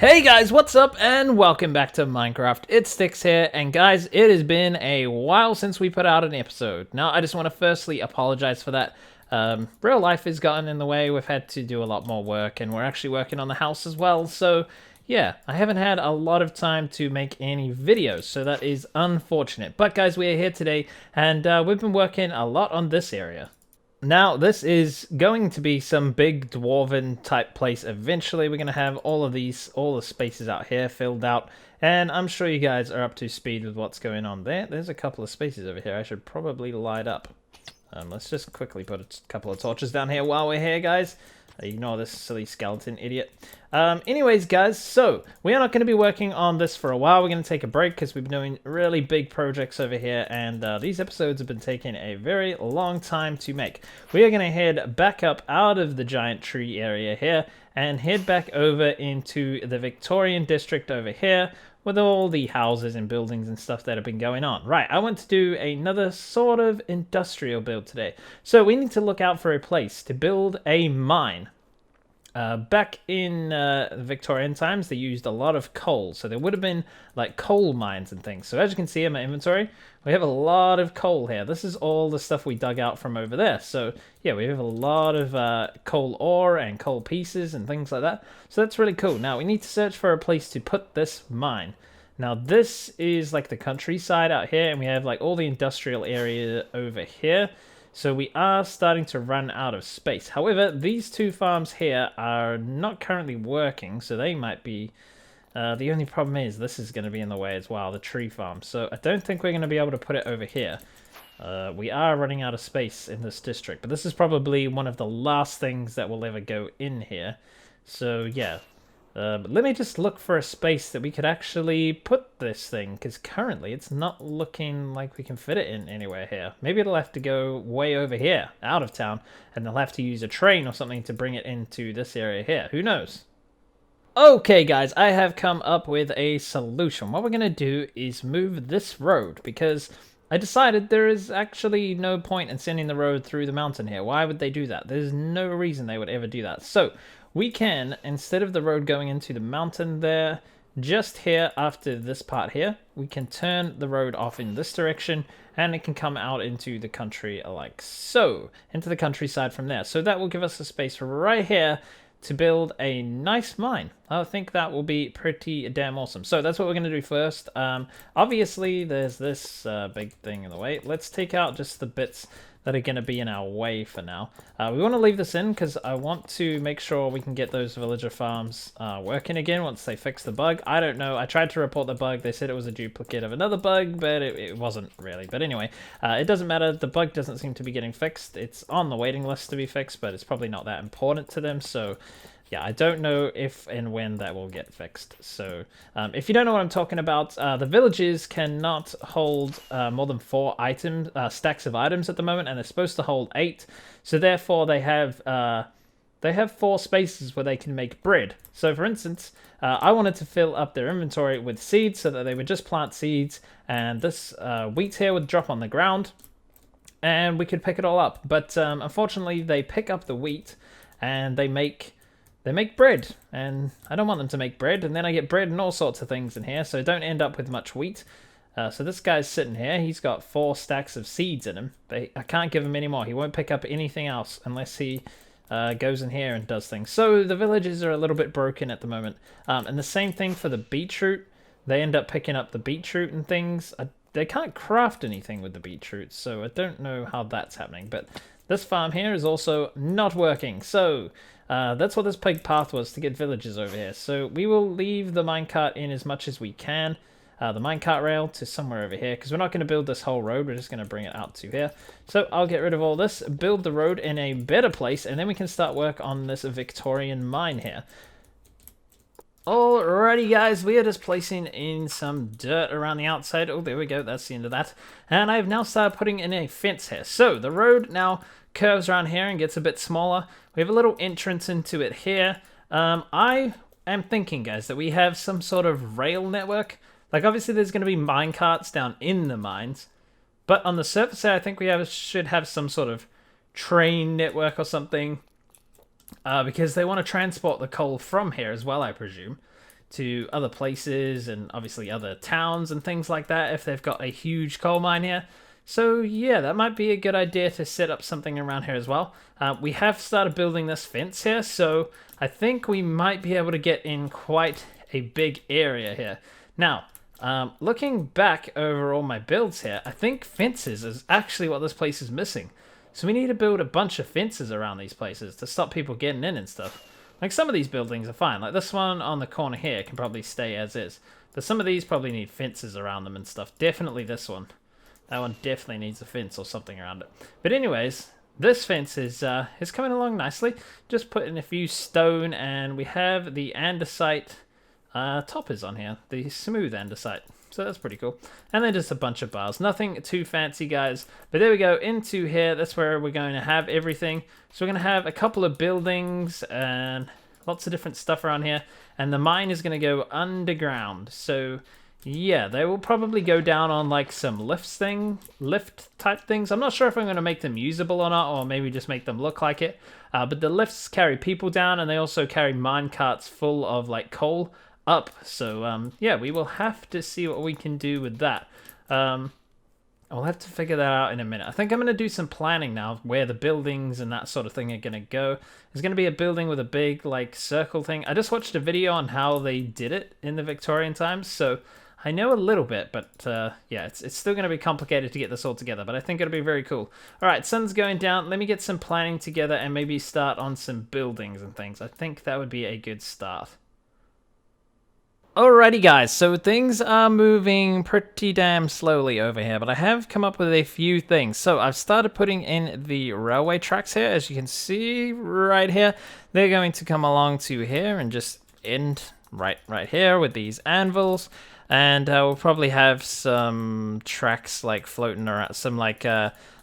Hey guys, what's up and welcome back to Minecraft. It's Stickz here, and guys, it has been a while since we put out an episode. Now, I just want to firstly apologize for that. Real life has gotten in the way. We've had to do a lot more work, and we're actually working on the house as well. So, yeah, I haven't had a lot of time to make any videos, so that is unfortunate. But guys, we are here today, and we've been working a lot on this area. Now, this is going to be some big dwarven type place eventually. We're going to have all the spaces out here filled out. And I'm sure you guys are up to speed with what's going on there. There's a couple of spaces over here I should probably light up. Let's just quickly put a couple of torches down here while we're here, guys. Ignore this silly skeleton idiot. Anyways, guys, so we are not going to be working on this for a while. We're going to take a break because we've been doing really big projects over here, and these episodes have been taking a very long time to make. We are going to head back up out of the giant tree area here and head back over into the Victorian district over here with all the houses and buildings and stuff that have been going on. Right, I want to do another sort of industrial build today. So we need to look out for a place to build a mine. Back in Victorian times, they used a lot of coal, so there would have been like coal mines and things. So as you can see in my inventory, we have a lot of coal here. This is all the stuff we dug out from over there. So yeah, we have a lot of coal ore and coal pieces and things like that. So that's really cool. Now we need to search for a place to put this mine. Now this is like the countryside out here, and we have like all the industrial area over here. So we are starting to run out of space. However, these two farms here are not currently working, so they might be... the only problem is this is going to be in the way as well, the tree farm. So I don't think we're going to be able to put it over here. We are running out of space in this district, but this is probably one of the last things that will ever go in here. So yeah. But let me just look for a space that we could actually put this thing, because currently it's not looking like we can fit it in anywhere here. Maybe it'll have to go way over here, out of town, and they'll have to use a train or something to bring it into this area here. Who knows? Okay, guys, I have come up with a solution. What we're going to do is move this road, because I decided there is actually no point in sending the road through the mountain here. Why would they do that? There's no reason they would ever do that. So we can, instead of the road going into the mountain there, just here after this part here, we can turn the road off in this direction, and it can come out into the country like so, into the countryside from there. So that will give us a space right here to build a nice mine. I think that will be pretty damn awesome. So that's what we're going to do first. Obviously, there's this big thing in the way. Let's take out just the bits that are going to be in our way for now. We want to leave this in because I want to make sure we can get those villager farms working again once they fix the bug. I don't know. I tried to report the bug. They said it was a duplicate of another bug, but it wasn't really. But anyway, it doesn't matter. The bug doesn't seem to be getting fixed. It's on the waiting list to be fixed, but it's probably not that important to them. So yeah, I don't know if and when that will get fixed. So if you don't know what I'm talking about, the villages cannot hold more than 4 items, stacks of items at the moment, and they're supposed to hold 8. So therefore, they have 4 spaces where they can make bread. So for instance, I wanted to fill up their inventory with seeds so that they would just plant seeds, and this wheat here would drop on the ground, and we could pick it all up. But unfortunately, they pick up the wheat and they make bread, and I don't want them to make bread, and then I get bread and all sorts of things in here, so don't end up with much wheat. So this guy's sitting here, he's got 4 stacks of seeds in him, but I can't give him any more. He won't pick up anything else unless he goes in here and does things. So the villages are a little bit broken at the moment. And the same thing for the beetroot. They end up picking up the beetroot and things. They can't craft anything with the beetroot, so I don't know how that's happening, but this farm here is also not working. So that's what this big path was, to get villages over here. So we will leave the minecart in as much as we can, the minecart rail to somewhere over here, because we're not going to build this whole road, we're just going to bring it out to here. So I'll get rid of all this, build the road in a better place, and then we can start work on this Victorian mine here. Alrighty guys, we are just placing in some dirt around the outside. Oh, there we go, that's the end of that. And I've now started putting in a fence here. So the road now curves around here and gets a bit smaller. We have a little entrance into it here. I am thinking, guys, that we have some sort of rail network. Like, obviously there's going to be mine carts down in the mines, but on the surface here, I think we should have some sort of train network or something. Because they want to transport the coal from here as well, I presume. to other places and obviously other towns and things like that if they've got a huge coal mine here. So yeah, that might be a good idea to set up something around here as well. We have started building this fence here, so I think we might be able to get in quite a big area here. Now, looking back over all my builds here, I think fences is actually what this place is missing. So we need to build a bunch of fences around these places to stop people getting in and stuff. Like some of these buildings are fine. Like this one on the corner here can probably stay as is. But some of these probably need fences around them and stuff. Definitely this one. That one definitely needs a fence or something around it. But anyways, this fence is coming along nicely. Just put in a few stone, and we have the andesite toppers on here. The smooth andesite. So that's pretty cool. And then just a bunch of bars. Nothing too fancy, guys. But there we go. Into here, that's where we're going to have everything. So we're going to have a couple of buildings and lots of different stuff around here. And the mine is going to go underground. So yeah, they will probably go down on like some lift type things. I'm not sure if I'm going to make them usable or not, or maybe just make them look like it. But the lifts carry people down, and they also carry mine carts full of like coal up. So yeah, we will have to see what we can do with that. I'll have to figure that out in a minute. I think I'm going to do some planning now where the buildings and that sort of thing are going to go. There's going to be a building with a big like circle thing. I just watched a video on how they did it in the Victorian times, so I know a little bit, but yeah, it's still going to be complicated to get this all together, but I think it'll be very cool. All right, sun's going down. Let me get some planning together and maybe start on some buildings and things. I think that would be a good start. Alrighty guys, so things are moving pretty damn slowly over here, but I have come up with a few things. So I've started putting in the railway tracks here, as you can see right here. They're going to come along to here and just end right here with these anvils. And we'll probably have some tracks like floating around, some like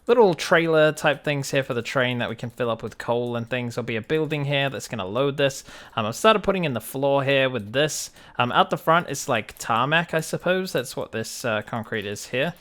little trailer type things here for the train that we can fill up with coal and things. There'll be a building here that's going to load this. I've started putting in the floor here with this. Out the front, it's like tarmac, I suppose. That's what this concrete is here.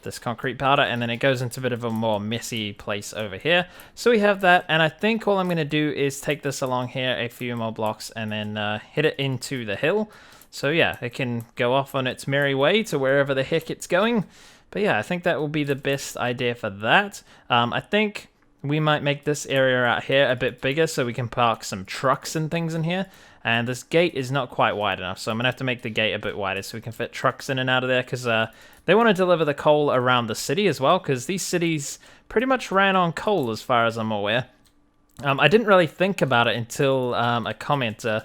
This concrete powder, and then it goes into a bit of a more messy place over here. So we have that, and I think all I'm going to do is take this along here a few more blocks and then hit it into the hill. So yeah, it can go off on its merry way to wherever the heck it's going. But yeah, I think that will be the best idea for that. I think we might make this area out here a bit bigger so we can park some trucks and things in here. And this gate is not quite wide enough, so I'm going to have to make the gate a bit wider so we can fit trucks in and out of there, because they want to deliver the coal around the city as well, because these cities pretty much ran on coal as far as I'm aware. I didn't really think about it until a commenter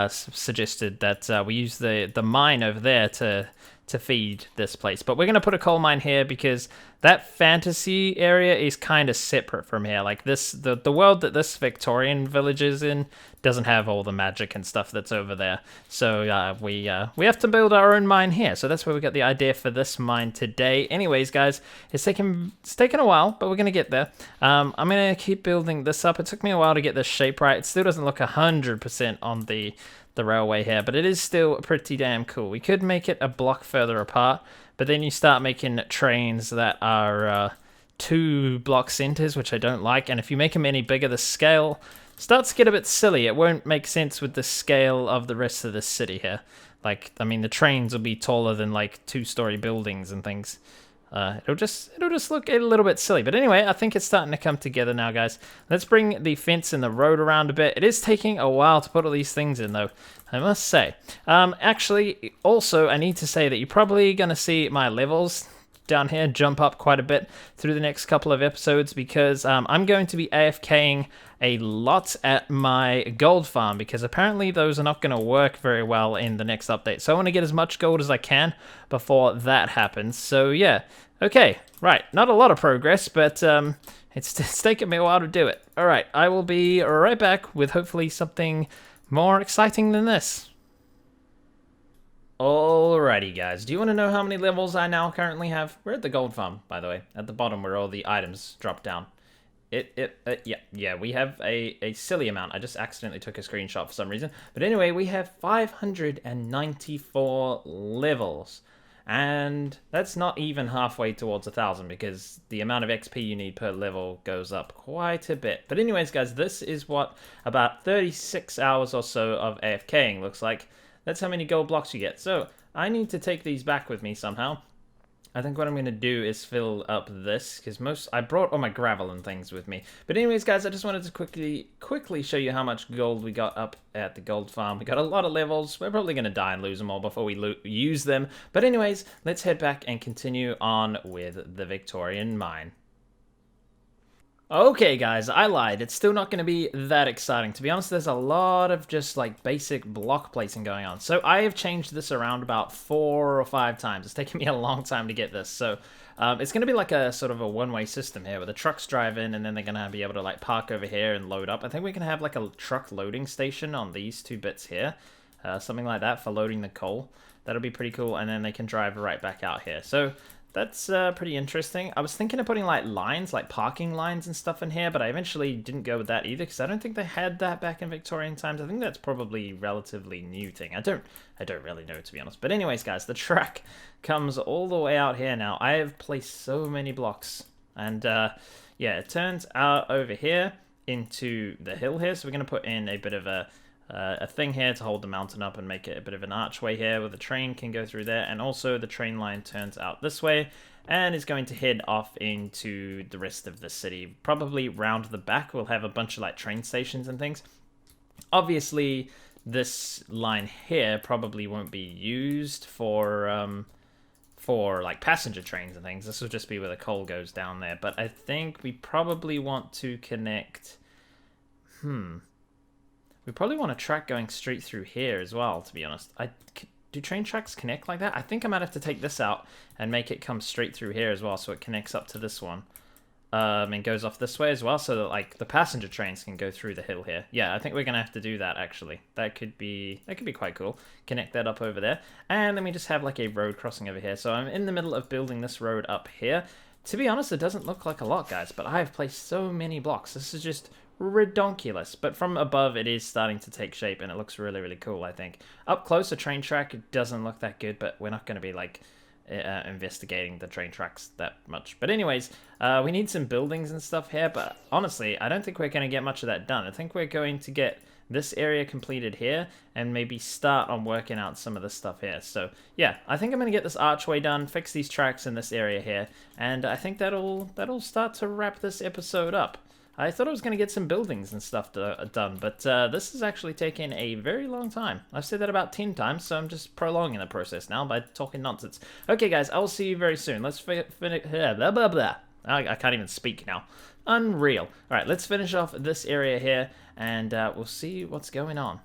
suggested that we use the mine over there to feed this place. But we're going to put a coal mine here because that fantasy area is kind of separate from here. Like this, the world that this Victorian village is in doesn't have all the magic and stuff that's over there. So we have to build our own mine here. So that's where we got the idea for this mine today. Anyways, guys, it's taken a while, but we're going to get there. I'm going to keep building this up. It took me a while to get this shape right. It still doesn't look 100% on the railway here, but it is still pretty damn cool. We could make it a block further apart, but then you start making trains that are 2 block centers, which I don't like, and if you make them any bigger, the scale starts to get a bit silly. It won't make sense with the scale of the rest of the city here. Like, I mean, the trains will be taller than like 2-story buildings and things. It'll just look a little bit silly. But anyway, I think it's starting to come together now, guys. Let's bring the fence and the road around a bit. It is taking a while to put all these things in, though, I must say. Actually, also, I need to say that you're probably going to see my levels down here jump up quite a bit through the next couple of episodes, because I'm going to be AFKing a lot at my gold farm, because apparently those are not going to work very well in the next update. So I want to get as much gold as I can before that happens. So yeah, okay, right, not a lot of progress, but it's taken me a while to do it. All right, I will be right back with hopefully something more exciting than this. Alrighty, guys, do you want to know how many levels I now currently have? We're at the gold farm, by the way, at the bottom where all the items drop down. Yeah, we have a silly amount. I just accidentally took a screenshot for some reason. But anyway, we have 594 levels. And that's not even halfway towards 1,000, because the amount of XP you need per level goes up quite a bit. But anyways, guys, this is what about 36 hours or so of AFKing looks like. that's how many gold blocks you get. So I need to take these back with me somehow. I think what I'm going to do is fill up this, because I brought all my gravel and things with me. But anyways, guys, I just wanted to quickly show you how much gold we got up at the gold farm. We got a lot of levels. We're probably going to die and lose them all before we use them. But anyways, let's head back and continue on with the Victorian mine. Okay, guys, I lied. It's still not going to be that exciting. To be honest, there's a lot of just, like, basic block placing going on. So I have changed this around about 4 or 5 times. It's taken me a long time to get this. So it's going to be like a sort of a one-way system here where the trucks drive in and then they're going to be able to, like, park over here and load up. I think we can have, like, a truck loading station on these 2 bits here. Something like that for loading the coal. That'll be pretty cool. And then they can drive right back out here. So that's pretty interesting. I was thinking of putting like lines, like parking lines and stuff in here, but I eventually didn't go with that either because I don't think they had that back in Victorian times. I think that's probably relatively new thing. I don't really know, to be honest. But anyways, guys, the track comes all the way out here now. I have placed so many blocks, and yeah, it turns out over here into the hill here. So we're gonna put in a bit of a thing here to hold the mountain up and make it a bit of an archway here where the train can go through there, and also the train line turns out this way and is going to head off into the rest of the city. Probably round the back we'll have a bunch of like train stations and things. Obviously this line here probably won't be used for like passenger trains and things. This will just be where the coal goes down there, but I think we probably want to connect we probably want a track going straight through here as well, to be honest. Do train tracks connect like that? I think I might have to take this out and make it come straight through here as well, so it connects up to this one. And goes off this way as well, so that like the passenger trains can go through the hill here. Yeah, I think we're gonna have to do that actually. That could be quite cool. Connect that up over there. And then we just have like a road crossing over here. So I'm in the middle of building this road up here. To be honest, it doesn't look like a lot, guys, but I have placed so many blocks. This is just redonkulous, but from above it is starting to take shape and it looks really, really cool, I think. Up close, a train track, it doesn't look that good, but we're not going to be like investigating the train tracks that much. But anyways, we need some buildings and stuff here, but honestly, I don't think we're going to get much of that done. I think we're going to get this area completed here and maybe start on working out some of this stuff here. So yeah, I think I'm going to get this archway done, fix these tracks in this area here, and I think that'll start to wrap this episode up. I thought I was going to get some buildings and stuff done, but this is actually taking a very long time. I've said that about 10 times, so I'm just prolonging the process now by talking nonsense. Okay, guys, I will see you very soon. Let's finish... blah, blah, blah. I can't even speak now. Unreal. All right, let's finish off this area here, and we'll see what's going on.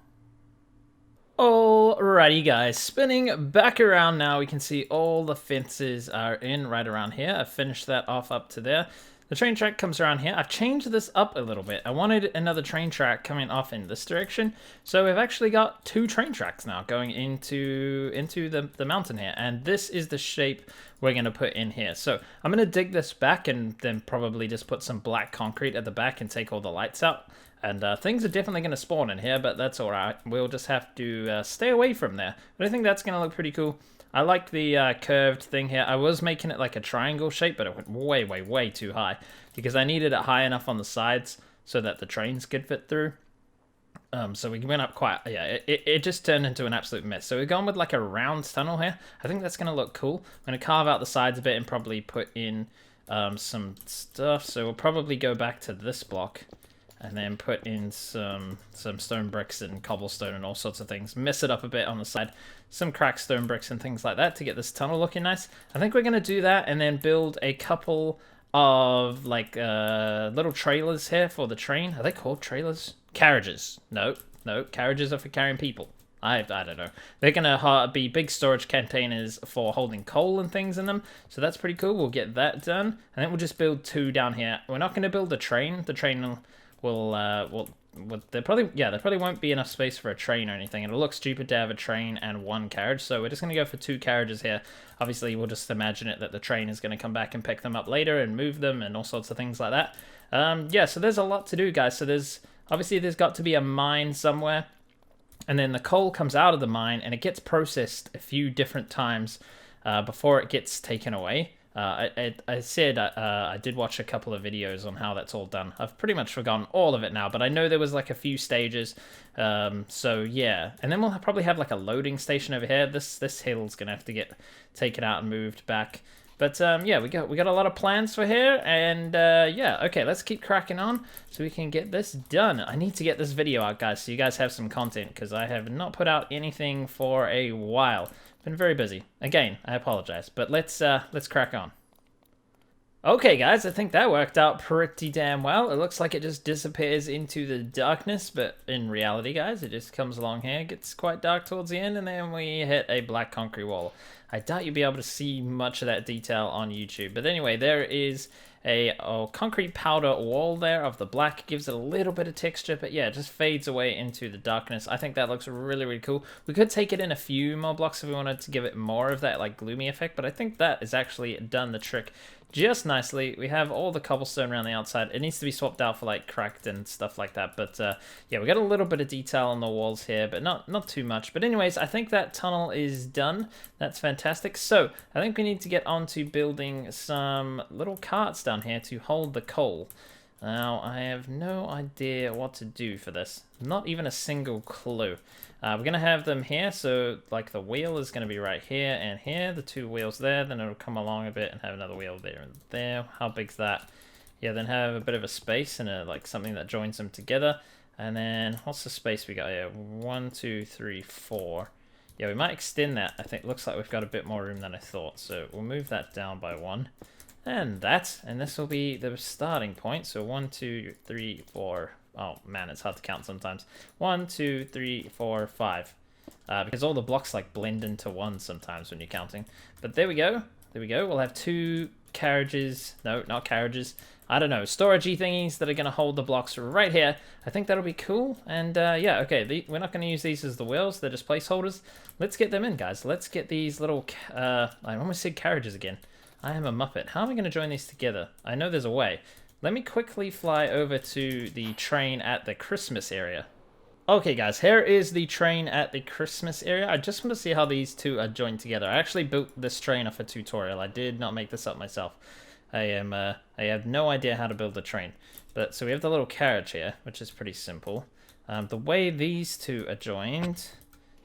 Alrighty, guys, spinning back around now. We can see all the fences are in right around here. I've finished that off up to there. The train track comes around here. I've changed this up a little bit. I wanted another train track coming off in this direction. So we've actually got 2 train tracks now going into the mountain here. And this is the shape we're going to put in here. So I'm going to dig this back and then probably just put some black concrete at the back and take all the lights out. And things are definitely going to spawn in here, but that's alright. We'll just have to stay away from there. But I think that's going to look pretty cool. I like the curved thing here. I was making it like a triangle shape, but it went way, way, way too high because I needed it high enough on the sides so that the trains could fit through. So we went up quite, yeah, it just turned into an absolute mess. So we're going with like a round tunnel here. I think that's going to look cool. I'm going to carve out the sides a bit and probably put in some stuff. So we'll probably go back to this block and then put in some stone bricks and cobblestone and all sorts of things. Mess it up a bit on the side. Some cracked stone bricks and things like that to get this tunnel looking nice. I think we're going to do that and then build a couple of like little trailers here for the train. Are they called trailers? Carriages. No, carriages are for carrying people. I don't know. They're going to be big storage containers for holding coal and things in them. So that's pretty cool. We'll get that done. And then we'll just build 2 down here. We're not going to build a train. The train there probably won't be enough space for a train or anything. It'll look stupid to have a train and 1 carriage, so we're just going to go for 2 carriages here. Obviously, we'll just imagine it that the train is going to come back and pick them up later and move them and all sorts of things like that. Yeah, so there's a lot to do, guys. So there's got to be a mine somewhere, and then the coal comes out of the mine and it gets processed a few different times before it gets taken away. I said I did watch a couple of videos on how that's all done. I've pretty much forgotten all of it now, but I know there was like a few stages. So yeah, and then we'll probably have like a loading station over here. This hill's gonna have to get taken out and moved back. But yeah, we got a lot of plans for here, and yeah, okay, let's keep cracking on so we can get this done. I need to get this video out, guys, so you guys have some content, because I have not put out anything for a while. Been very busy. Again, I apologize, but let's crack on. Okay, guys, I think that worked out pretty damn well. It looks like it just disappears into the darkness, but in reality, guys, it just comes along here, gets quite dark towards the end, and then we hit a black concrete wall. I doubt you'll be able to see much of that detail on YouTube. But anyway, there is a concrete powder wall there of the black. Gives it a little bit of texture, but yeah, it just fades away into the darkness. I think that looks really, really cool. We could take it in a few more blocks if we wanted to give it more of that like gloomy effect, but I think that is actually done the trick just nicely. We have all the cobblestone around the outside. It needs to be swapped out for like cracked and stuff like that, but yeah, we got a little bit of detail on the walls here, but not too much. But anyways, I think that tunnel is done. That's fantastic. So I think we need to get on to building some little carts down here to hold the coal. Now, I have no idea what to do for this. Not even a single clue. We're going to have them here, so like the wheel is going to be right here and here, the two wheels there, then it'll come along a bit and have another wheel there and there. How big's that? Yeah, then have a bit of a space and like something that joins them together. And then, what's the space we got here? 1, 2, 3, 4. Yeah, we might extend that. I think it looks like we've got a bit more room than I thought, so we'll move that down by 1. And this will be the starting point. So 1, 2, 3, 4. Oh man, it's hard to count sometimes. 1, 2, 3, 4, 5. Because all the blocks like blend into one sometimes when you're counting. But there we go. There we go. We'll have 2 carriages. No, not carriages. I don't know. Storagey thingies that are going to hold the blocks right here. I think that'll be cool. And yeah, okay. We're not going to use these as the wheels. They're just placeholders. Let's get them in, guys. Let's get these little... I almost said carriages again. I am a Muppet. How am I going to join these together? I know there's a way. Let me quickly fly over to the train at the Christmas area. Okay, guys, here is the train at the Christmas area. I just want to see how these two are joined together. I actually built this train off a tutorial. I did not make this up myself. I have no idea how to build a train. But so we have the little carriage here, which is pretty simple. The way these two are joined,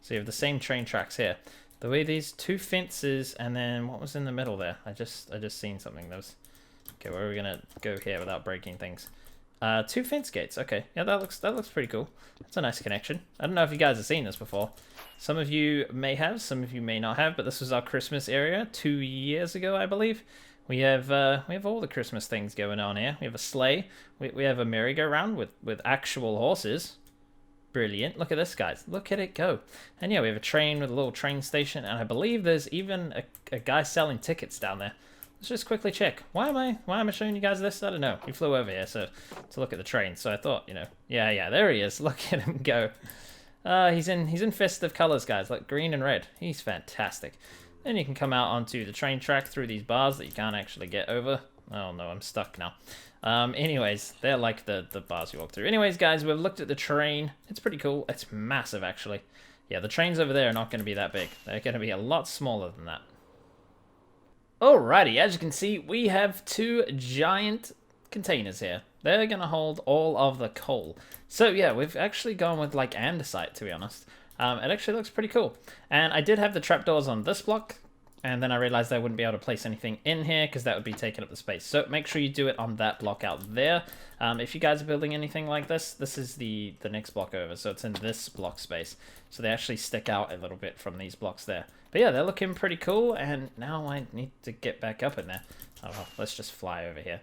so you have the same train tracks here. The way these 2 fences, and then what was in the middle there? I just seen something. Okay, where are we gonna go here without breaking things? 2 fence gates. Okay, yeah, that looks pretty cool. That's a nice connection. I don't know if you guys have seen this before. Some of you may have, some of you may not have. But this was our Christmas area 2 years ago, I believe. We have all the Christmas things going on here. We have a sleigh. We have a merry-go-round with actual horses. Brilliant. Look at this, guys. Look at it go. And yeah, we have a train with a little train station, and I believe there's even a guy selling tickets down there. Let's just quickly check. Why am I showing you guys this? I don't know. We flew over here to look at the train, so I thought, you know, yeah, there he is. Look at him go. He's in festive colors, guys, like green and red. He's fantastic. Then you can come out onto the train track through these bars that you can't actually get over. Oh no, I'm stuck now. Anyways, they're like the bars you walk through. Anyways, guys, we've looked at the train. It's pretty cool. It's massive, actually. Yeah, the trains over there are not going to be that big. They're going to be a lot smaller than that. Alrighty, as you can see, we have 2 giant containers here. They're going to hold all of the coal. So yeah, we've actually gone with like andesite, to be honest. It actually looks pretty cool. And I did have the trapdoors on this block, and then I realized I wouldn't be able to place anything in here because that would be taking up the space. So make sure you do it on that block out there. If you guys are building anything like this, this is the next block over. So it's in this block space. So they actually stick out a little bit from these blocks there. But yeah, they're looking pretty cool. And now I need to get back up in there. Oh, well, let's just fly over here.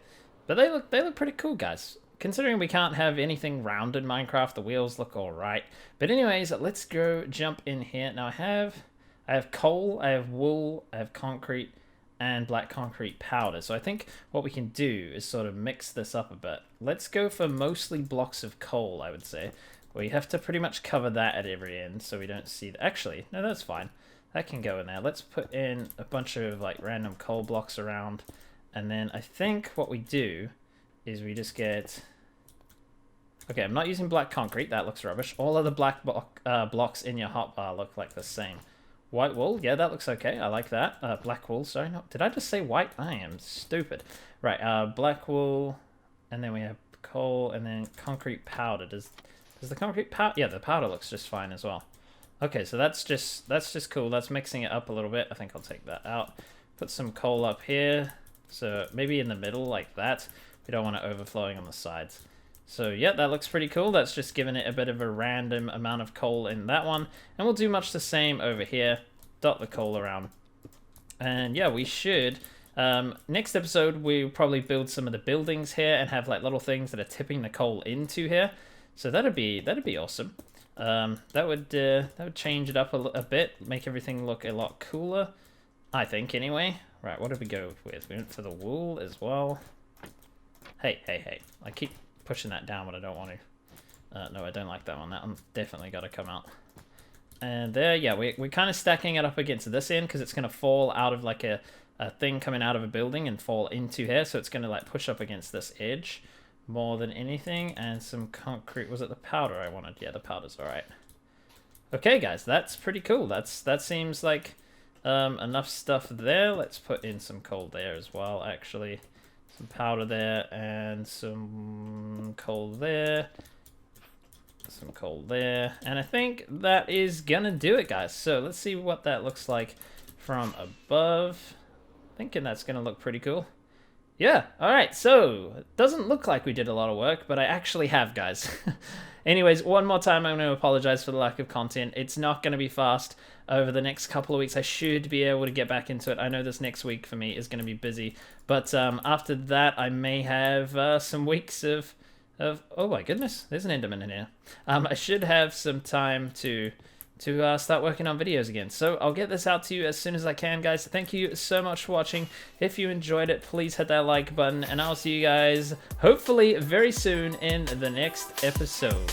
But they look pretty cool, guys. Considering we can't have anything round in Minecraft, the wheels look alright. But anyways, let's go jump in here. Now I have coal, I have wool, I have concrete, and black concrete powder. So I think what we can do is sort of mix this up a bit. Let's go for mostly blocks of coal, I would say. We have to pretty much cover that at every end so we don't see... Actually, no, that's fine. That can go in there. Let's put in a bunch of like random coal blocks around. And then I think what we do is we just get... Okay, I'm not using black concrete. That looks rubbish. All of the black blocks in your hotbar look like the same. White wool, yeah, that looks okay. I like that. Black wool, sorry. No, did I just say white? I am stupid. Right, black wool, and then we have coal, and then concrete powder. Does the concrete powder? Yeah, the powder looks just fine as well. Okay, so that's just cool. That's mixing it up a little bit. I think I'll take that out. Put some coal up here. So maybe in the middle like that. We don't want it overflowing on the sides. So yeah, that looks pretty cool. That's just giving it a bit of a random amount of coal in that one. And we'll do much the same over here. Dot the coal around. And yeah, we should... next episode, we'll probably build some of the buildings here and have like little things that are tipping the coal into here. So that'd be awesome. That would change it up a bit, make everything look a lot cooler, I think anyway. Right, what did we go with? We went for the wool as well. Hey, hey, hey. I keep pushing that down, but I don't want to. No, I don't like that one. That one's definitely got to come out. And there, yeah, we're kind of stacking it up against this end because it's going to fall out of like a thing coming out of a building and fall into here. So it's going to like push up against this edge more than anything. And some concrete. Was it the powder I wanted? Yeah, the powder's all right. Okay, guys, that's pretty cool. That seems like enough stuff there. Let's put in some coal there as well, actually. Some powder there and some coal there. Some coal there. And I think that is gonna do it, guys. So let's see what that looks like from above. Thinking that's gonna look pretty cool. Yeah, alright, so it doesn't look like we did a lot of work, but I actually have, guys. Anyways, one more time, I'm going to apologize for the lack of content. It's not going to be fast over the next couple of weeks. I should be able to get back into it. I know this next week for me is going to be busy, but after that, I may have some weeks of... Oh my goodness, there's an Enderman in here. I should have some time to start working on videos again. So I'll get this out to you as soon as I can, guys. Thank you so much for watching. If you enjoyed it, please hit that like button, and I'll see you guys hopefully very soon in the next episode.